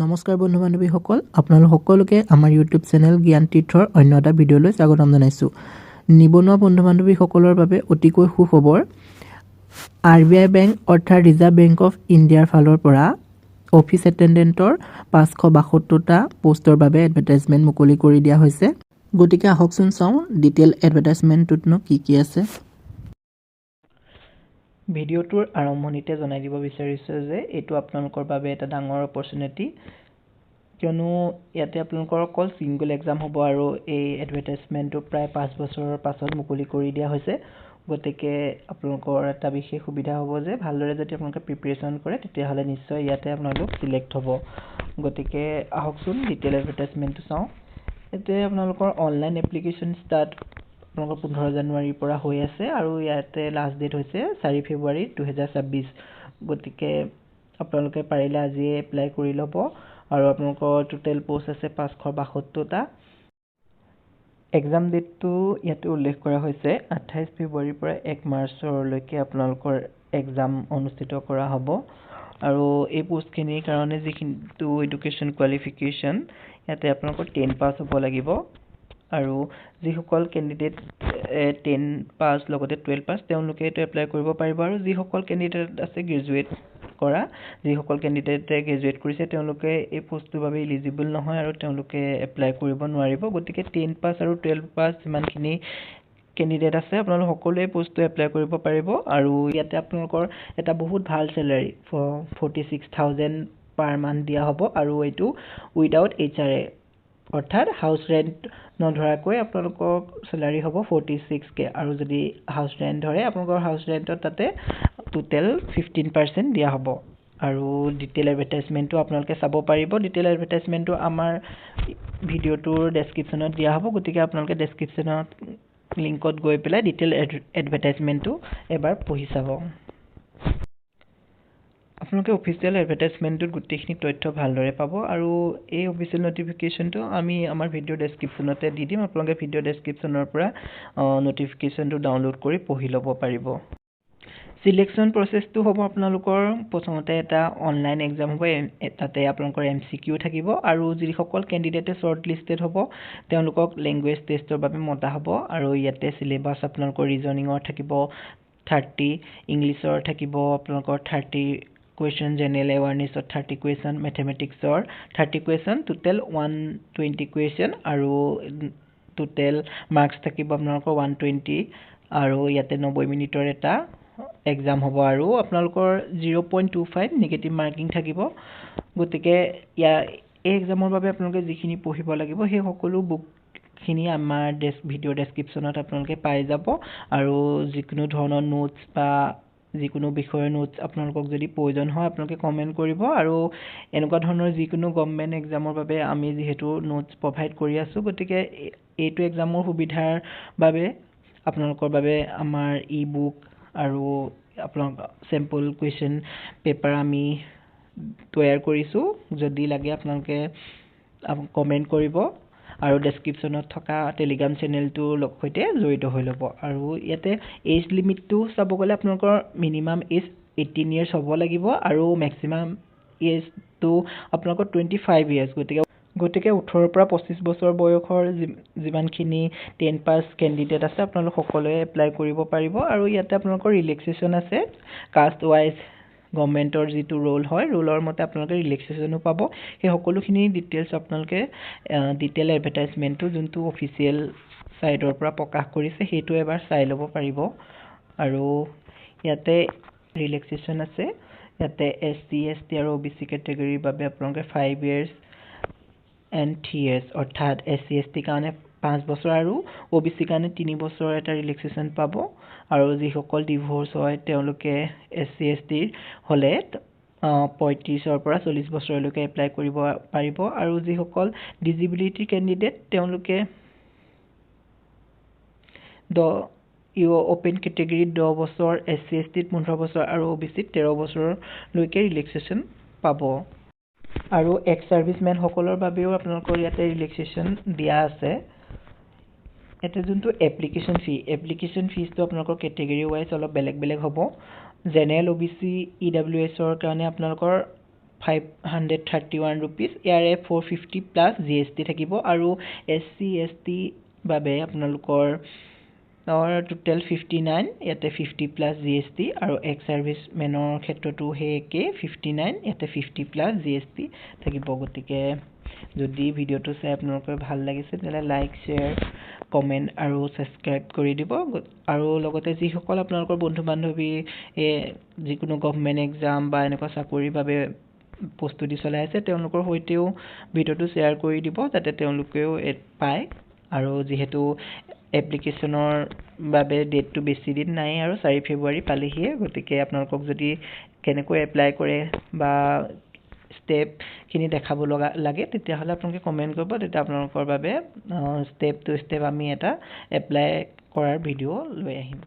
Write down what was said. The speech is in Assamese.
নমস্কাৰ বন্ধু বান্ধৱীসকল, আপোনালোক সকলোকে আমাৰ ইউটিউব চেনেল জ্ঞান তীৰ্থৰ অন্য এটা ভিডিঅ'লৈ স্বাগতম জনাইছোঁ। নিবনুৱা বন্ধু বান্ধৱীসকলৰ বাবে অতিকৈ সুখবৰ। RBI বেংক অৰ্থাৎ ৰিজাৰ্ভ বেংক অফ ইণ্ডিয়াৰ ফালৰ পৰা অফিচ এটেণ্ডেণ্টৰ 572টা পোষ্টৰ বাবে এডভাৰটাইজমেণ্ট মুকলি কৰি দিয়া হৈছে। গতিকে আহকচোন চাওঁ ডিটেইল এডভাৰটাইজমেণ্টটোতনো কি আছে। ভিডিঅ'টোৰ আৰম্ভণিতে জনাই দিব বিচাৰিছোঁ যে এইটো আপোনালোকৰ বাবে এটা ডাঙৰ অপৰচুনিটি, কিয়নো ইয়াতে আপোনালোকৰ অকল ছিংগল এক্সাম হ'ব আৰু এই এডভাৰটাইজমেণ্টটো প্ৰায় 5 বছৰৰ পাছত মুকলি কৰি দিয়া হৈছে। গতিকে আপোনালোকৰ এটা বিশেষ সুবিধা হ'ব যে ভালদৰে যদি আপোনালোকে প্ৰিপেৰেশ্যন কৰে তেতিয়াহ'লে নিশ্চয় ইয়াতে আপোনালোক চিলেক্ট হ'ব। গতিকে আহকচোন ডিটেইল এডভাৰটাইজমেণ্টটো চাওঁ। ইয়াতে আপোনালোকৰ অনলাইন এপ্লিকেশ্যন ষ্টাৰ্ট আপোনালোকৰ 15 জানুৱাৰীৰ পৰা হৈ আছে আৰু ইয়াতে লাষ্ট ডেট হৈছে 4 ফেব্ৰুৱাৰী 2026। গতিকে আপোনালোকে পাৰিলে আজিয়ে এপ্লাই কৰি ল'ব। আৰু আপোনালোকৰ টোটেল পোষ্ট আছে 572টা। এক্সাম ডেটটো ইয়াতে উল্লেখ কৰা হৈছে 28 ফেব্ৰুৱাৰীৰ পৰা 1 মাৰ্চলৈকে আপোনালোকৰ এক্সাম অনুষ্ঠিত কৰা হ'ব। আৰু এই পোষ্টখিনিৰ কাৰণে যিখিনিটো এডুকেশ্যন কোৱালিফিকেশ্যন, ইয়াতে আপোনালোকৰ 10 পাছ হ'ব লাগিব। আৰু যিসকল কেণ্ডিডেট 10 পাছ লগতে 12 পাছ তেওঁলোকে এইটো এপ্লাই কৰিব পাৰিব। আৰু যিসকল কেণ্ডিডেট আছে গ্ৰেজুৱেট কৰা, যিসকল কেণ্ডিডেটে গ্ৰেজুৱেট কৰিছে তেওঁলোকে এই পোষ্টটোৰ বাবে ইলিজিবল নহয় আৰু তেওঁলোকে এপ্লাই কৰিব নোৱাৰিব। গতিকে 10 পাছ আৰু 12 পাছ যিমানখিনি কেণ্ডিডেট আছে আপোনালোক সকলোৱে পোষ্টটো এপ্লাই কৰিব পাৰিব। আৰু ইয়াতে আপোনালোকৰ এটা বহুত ভাল চেলাৰী 46,000 পাৰ মান্থ দিয়া হ'ব। আৰু এইটো উইদাউট HRA অৰ্থাৎ হাউচ ৰেণ্ট নধৰাকৈ আপোনালোকৰ চেলাৰী হ'ব 46K। আৰু যদি হাউচ ৰেণ্ট ধৰে আপোনালোকৰ হাউচ ৰেণ্টত তাতে টোটেল 15% দিয়া হ'ব। আৰু ডিটেইল এডভাৰটাইজমেণ্টটো আপোনালোকে চাব পাৰিব। ডিটেইল এডভাৰটাইজমেণ্টটো আমাৰ ভিডিঅ'টোৰ ডেছক্ৰিপশ্যনত দিয়া হ'ব। গতিকে আপোনালোকে ডেছক্ৰিপশ্যনত লিংকত গৈ পেলাই ডিটেইল এডভাৰটাইজমেণ্টটো এবাৰ পঢ়ি চাব। আপোনালোকে অফিচিয়েল এডভাৰটাইজমেণ্টটোত গোটেইখিনি তথ্য ভালদৰে পাব। আৰু এই অফিচিয়েল নটিফিকেশ্যনটো আমি আমাৰ ভিডিঅ' ডেছক্ৰিপশ্যনতে দি দিম। আপোনালোকে ভিডিঅ' ডেছক্ৰিপশ্যনৰ পৰা নটিফিকেশ্যনটো ডাউনলোড কৰি পঢ়ি ল'ব পাৰিব। চিলেকশ্যন প্ৰচেছটো হ'ব আপোনালোকৰ প্ৰথমতে এটা অনলাইন এক্সাম হ'ব। তাতে আপোনালোকৰ MCQ থাকিব। আৰু যিসকল কেণ্ডিডেটে শ্বৰ্ট লিষ্টেড হ'ব তেওঁলোকক লেংগুৱেজ টেষ্টৰ বাবে মতা হ'ব। আৰু ইয়াতে চিলেবাছ আপোনালোকৰ ৰিজনিঙৰ থাকিব 30, ইংলিছৰ থাকিব আপোনালোকৰ 30 কুৱেশ্যন, জেনেৰেল এৱাৰনেছত 30 কুৱেশ্যন, মেথমেটিক্সৰ 30 কুৱেশ্যন, টোটেল 120 কুৱেশ্যন। আৰু টোটেল মাৰ্কছ থাকিব আপোনালোকৰ 120। আৰু ইয়াতে 90 মিনিটৰ এটা এক্সাম হ'ব। আৰু আপোনালোকৰ 0.25 নিগেটিভ মাৰ্কিং থাকিব। গতিকে এই এক্সামৰ বাবে আপোনালোকে যিখিনি পঢ়িব লাগিব সেই সকলো বুকখিনি আমাৰ ভিডিঅ' ডেছক্ৰিপশ্যনত আপোনালোকে পাই যাব। আৰু যিকোনো ধৰণৰ নোটছ বা যিকোনো বিষয়ৰ নোটছ আপোনালোকক যদি প্ৰয়োজন হয় আপোনালোকে কমেণ্ট কৰিব। আৰু এনেকুৱা ধৰণৰ যিকোনো গভৰ্ণমেণ্ট এক্সামৰ বাবে আমি যিহেতু নোটছ প্ৰভাইড কৰি আছোঁ, গতিকে এইটো এক্সামৰ সুবিধাৰ বাবে আপোনালোকৰ বাবে আমাৰ ই-বুক আৰু আপোনালোক চেম্পল কুৱেশ্যন পেপাৰ আমি তৈয়াৰ কৰিছোঁ। যদি লাগে আপোনালোকে কমেণ্ট কৰিব আৰু ডেছক্ৰিপশ্যনত থকা টেলিগ্ৰাম চেনেলটোৰ সৈতে জড়িত হৈ ল'ব। আৰু ইয়াতে এজ লিমিটটো চাব গ'লে আপোনালোকৰ মিনিমাম এজ 18 years হ'ব লাগিব আৰু মেক্সিমাম এজটো আপোনালোকৰ 25 years। গতিকে 18 পৰা 25 বছৰ বয়সৰ যিমানখিনি 10 পাছ কেণ্ডিডেট আছে আপোনালোক সকলোৱে এপ্লাই কৰিব পাৰিব। আৰু ইয়াতে আপোনালোকৰ ৰিলেক্সেশ্যন আছে। কাষ্ট ৱাইজ গভৰ্ণমেণ্টৰ যিটো ৰোল হয়, ৰোলৰ মতে আপোনালোকে ৰিলেক্সেশ্যনো পাব। সেই সকলোখিনি ডিটেইলছ আপোনালোকে ডিটেইল এডভাৰটাইজমেণ্টটো যোনটো অফিচিয়েল ছাইটৰ পৰা প্ৰকাশ কৰিছে সেইটো এবাৰ চাই ল'ব পাৰিব। আৰু ইয়াতে ৰিলেক্সেশ্যন আছে। ইয়াতে SC, ST আৰু OBC কেটেগৰীৰ বাবে আপোনালোকে 5 years and 3 years অৰ্থাৎ SC, ST কাৰণে 5 বছৰ আৰু OBC কাৰণে 3 বছৰ এটা ৰিলেক্সেশ্যন পাব। আৰু যিসকল ডিভ'ৰ্চ হয় তেওঁলোকে SC, ST হ'লে 35 পৰা 40 বছৰলৈকে এপ্লাই কৰিব পাৰিব। আৰু যিসকল ডিজিবিলিটি কেণ্ডিডেট তেওঁলোকে অ'পেন কেটেগৰীত 10 বছৰ, SC, STত 15 বছৰ আৰু OBCত 13 বছৰলৈকে ৰিলেক্সেশ্যন পাব। আৰু এক্স ছাৰ্ভিচমেনসকলৰ বাবেও আপোনালোকৰ ইয়াতে ৰিলেক্সেশ্যন দিয়া আছে। ইয়াতে যোনটো এপ্লিকেশ্যন ফিজটো আপোনালোকৰ কেটেগৰী ৱাইজ অলপ বেলেগ বেলেগ হ'ব। জেনেৰেল OBC EWSৰ কাৰণে আপোনালোকৰ 531 rupees ইয়াৰে 450 প্লাস GST থাকিব আৰু SC ST বাবে আপোনালোকৰ টোটেল 59 ইয়াতে 50 প্লাস GST আৰু এক্স সাৰ্ভিসমেনৰ ক্ষেত্ৰতো হে একে 59 ইয়াতে 50 প্লাস GST থাকিব গতিকে যদি ভিডিওটো চাই আপোনালোকৰ ভাল লাগিছে তেলে লাইক শেয়াৰ কমেন্ট আৰু সাবস্ক্ৰাইব কৰি দিব আৰু লগতে যি সকল আপোনালোকৰ বন্ধু বান্ধৱী যিকোনো গভৰ্ণমেণ্ট এক্সাম বা এনেকুৱা চাকৰিৰ বাবে প্ৰস্তুতি চলাই আছে তেওঁলোকৰ হৈতেও ভিডিওটো শেয়াৰ কৰি দিব যাতে তেওঁলোকেও পায় আৰু যেহেতু এপ্লিকেশনৰ বাবে ডেটটো বেছি দিন নাই আৰু 4 ফেব্ৰুৱাৰী পালেহিয়ে গতিকে আপোনালোকক যদি কেনেকৈ এপ্লাই কৰে বা স্টেপ খিনি দেখাব লাগে তেতিয়া হলে আপোনালোকে কমেন্ট কৰিব তেতিয়া আপোনালোকৰ বাবে স্টেপ টু স্টেপ আমি এটা এপ্লাই কৰাৰ ভিডিও লৈ আহিম